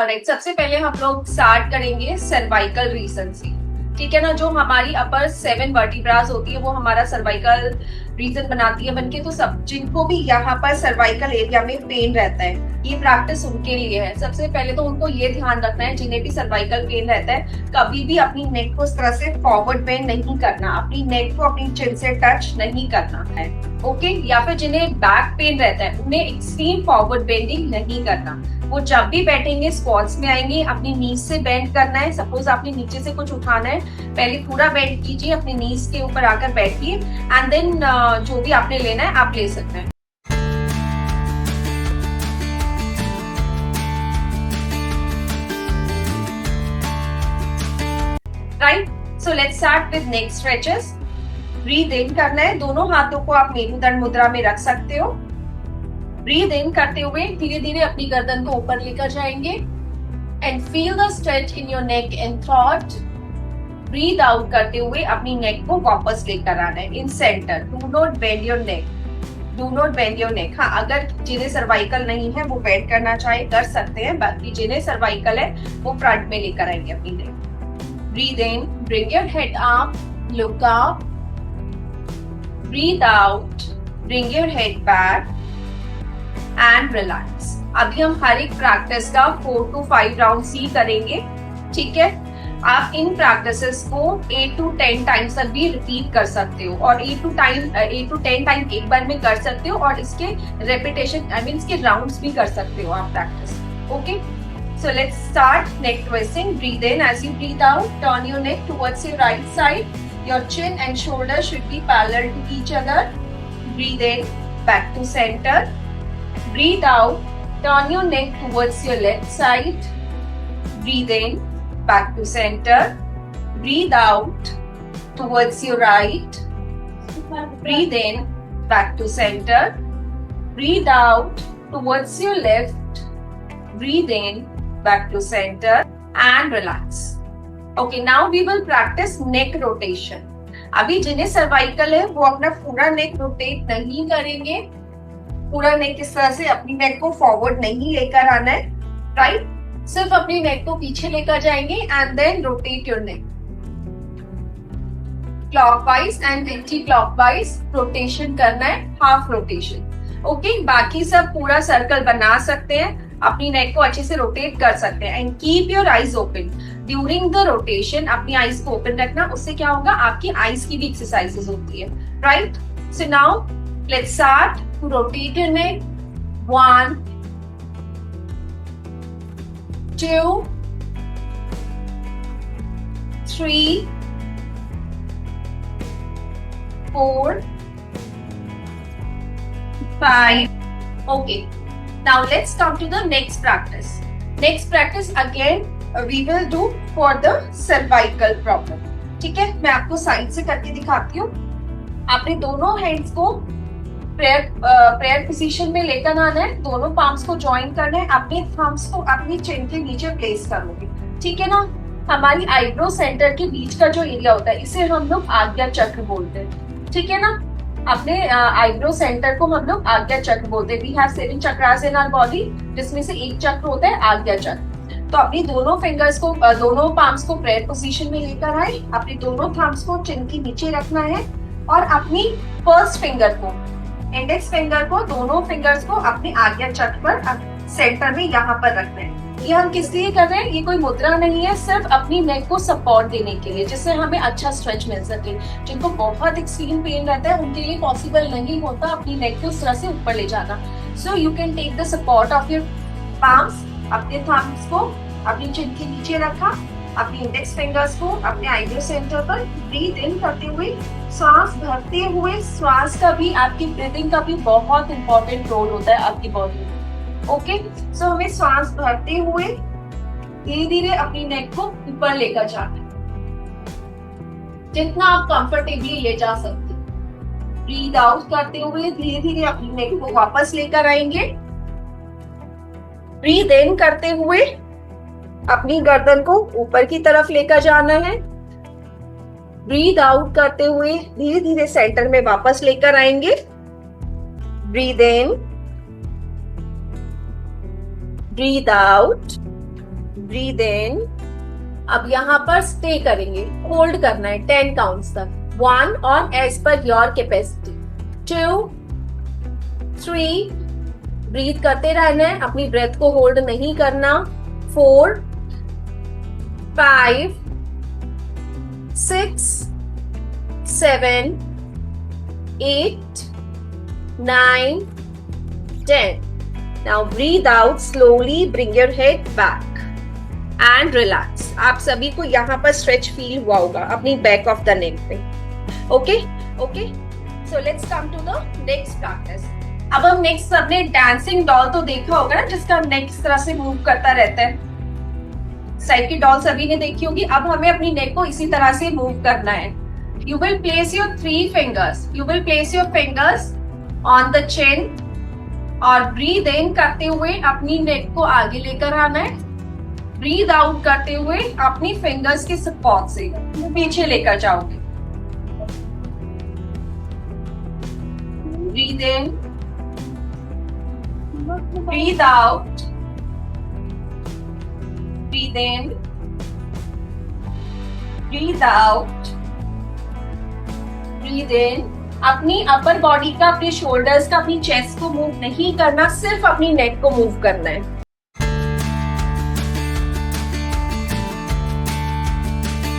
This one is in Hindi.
राइट, सबसे पहले हम लोग स्टार्ट करेंगे सर्वाइकल रीजन से। ठीक है ना, जो हमारी अपर 7 वर्टिब्रास होती है वो हमारा सर्वाइकल रीजन बनाती है बनके। तो सब जिनको भी यहाँ पर सर्वाइकल एरिया में पेन रहता है, ये प्रैक्टिस उनके लिए है। सबसे पहले तो उनको ये ध्यान रखना है, जिन्हें भी सर्वाइकल पेन रहता है, कभी भी अपनी नेक को इस तरह से फॉरवर्ड बेंड नहीं करना, अपनी नेक को अपनी चिन से टच नहीं करना है। ओके, या फिर जिन्हें बैक पेन रहता है उन्हें एक्सट्रीम फॉरवर्ड बेंडिंग नहीं करना। वो जब भी बैठेंगे स्क्वाट्स में आएंगे, अपनी नीज से बेंड करना है। सपोज आपने नीचे से कुछ उठाना है, पहले पूरा बेंड कीजिए, अपनी नीज के ऊपर आकर बैठिए एंड देन जो भी आपने लेना है आप ले सकते हैं। Right, so let's start with neck stretches. Breathe in करना है, दोनों हाथों को आप मेरुदंड मुद्रा में रख सकते हो। ब्रीथ इन करते हुए धीरे धीरे अपनी गर्दन को ऊपर लेकर जाएंगे and feel the stretch in your neck and throat. Breathe out करते हुए अपनी नेक को वापस लेकर आना है in centre. Do not bend your neck, do not bend your neck. हाँ, अगर जिन्हें सर्वाइकल नहीं है वो बेंड करना चाहे कर सकते हैं, बाकी जिन्हें सर्वाइकल है वो फ्रंट में लेकर आएंगे अपनी neck. Breathe in, bring your head up, look up. Breathe out, bring your head back and relax. अभी हम हर एक प्रैक्टिस का 4 to 5 राउंड्स ही करेंगे। ठीक है, आप इन प्रैक्टिसेस को 8 to 10 टाइम्स तक भी रिपीट कर सकते हो और 8 to 10 टाइम एक बार में कर सकते हो और इसके रेपिटेशन इसके राउंड्स भी कर सकते हो आप practice. Okay, so let's start neck twisting. Breathe in, as you breathe out turn your neck towards your right side. Your chin and shoulder should be parallel to each other. Breathe in, back to centre. Breathe out, turn your neck towards your left side. Breathe in, back to center. Breathe out, towards your right. Breathe in, back to center. Breathe out, towards your left. Breathe in, back to center and relax. Okay, now we will practice neck rotation. अभी जिन्हें सर्वाइकल है वो अपना पूरा नेक रोटेट नहीं करेंगे। पूरा नेक इस तरह से अपनी नेक को फॉरवर्ड नहीं लेकर आना है। राइट, सिर्फ अपनी नेक को पीछे लेकर जाएंगे and then rotate your neck clockwise and anti clockwise rotation करना है, हाफ रोटेशन। ओके, बाकी सब पूरा सर्कल बना सकते हैं, अपनी नेक को अच्छे से रोटेट कर सकते हैं and keep your eyes open during the rotation. अपनी आईज को ओपन रखना, उससे क्या होगा, आपकी आईज की भी एक्सरसाइजेस होती है। Right, so now let's start to rotate your neck. 1, 2, 3, 4, 5. Okay. Now let's come to the next practice. Next practice again we will do for the cervical problem. ठीक है, मैं आपको साइड से करके दिखाती हूँ। आपने दोनों हैंड्स को प्रेयर पोजीशन में लेकर आना है, दोनों पाम्स को ज्वाइन करना है, अपने थम्स को अपनी चिन के नीचे प्लेस करोगे। ठीक है ना, हमारी आईब्रो सेंटर के बीच का जो एरिया होता है इसे हम लोग आज्ञा चक्र बोलते हैं। ठीक है ना, अपने आईब्रो सेंटर को हम लोग आज्ञा चक्र बोलते हैं। We have 7 chakras in our body, जिसमें से एक चक्र होता है आज्ञा चक्र। तो अपनी दोनों फिंगर्स को, दोनों पाम्स को प्रेयर पोजीशन में लेकर आए, अपने दोनों थम्स को चिन के नीचे रखना है और अपनी फर्स्ट फिंगर को, इंडेक्स फिंगर को, दोनों फिंगर्स को अपने आज्ञा चक्र पर सेंटर में यहाँ पर रखना है। ये हम किस लिए कर रहे हैं, ये कोई मुद्रा नहीं है, सिर्फ अपनी नेक को सपोर्ट देने के लिए, जिससे हमें अच्छा स्ट्रेच मिल सके। जिनको बहुत एक्सट्रीम पेन रहता है उनके लिए पॉसिबल नहीं होता अपनी नेक को उस तरह से ऊपर ले जाना। So you can take the support of your palms, अपने थम्स को अपनी चिन के नीचे रखा, अपनी इंडेक्स फिंगर्स को अपने आईब्रो सेंटर पर। ब्रीथ इन करते हुए सांस भरते हुए, श्वास का भी, आपकी ब्रीथिंग का भी बहुत इंपॉर्टेंट रोल होता है आपकी बॉडी में। ओके, सो हमें श्वास भरते हुए धीरे धीरे अपनी नेक को ऊपर लेकर जाना है, जितना आप कंफर्टेबली ले जा सकते। ब्रीथ आउट करते हुए धीरे धीरे अपनी नेक को वापस लेकर आएंगे। ब्रीथ इन करते हुए अपनी गर्दन को ऊपर की तरफ लेकर जाना है। ब्रीथ आउट करते हुए धीरे धीरे सेंटर में वापस लेकर आएंगे। Breathe in, breathe out, breathe in. अब यहाँ पर स्टे करेंगे, होल्ड करना है 10 काउंट्स तक। 1 और as per your capacity. 2, 3, breathe करते रहना है, अपनी ब्रेथ को होल्ड नहीं करना। 4, 5, 6, 7, 8, 9, 10. Now breathe out slowly, bring your head back and relax. आप सभी को यहाँ पर स्ट्रेच फील हुआ होगा अपनी बैक ऑफ द नेक पे। Okay okay, so let's come to the next practice. अब हम नेक्स्ट अपने डांसिंग डॉल तो देखा होगा ना, जिसका नेक इस तरह से मूव करता रहता है। साइड की डॉल सभी ने देखी होगी। अब हमें अपनी नेक को इसी तरह से मूव करना है। You will place your 3 fingers. You will place your fingers on the chin और ब्रीद इन करते हुए अपनी नेक को आगे लेकर आना है। ब्रीद आउट करते हुए अपनी फिंगर्स के सपोर्ट से पीछे लेकर जाओगे। Breathe in, breathe out, breathe in, breathe out, breathe इन। अपनी अपर बॉडी का, अपने शोल्डर्स का, अपनी चेस्ट को मूव नहीं करना, सिर्फ अपनी नेक को मूव करना है।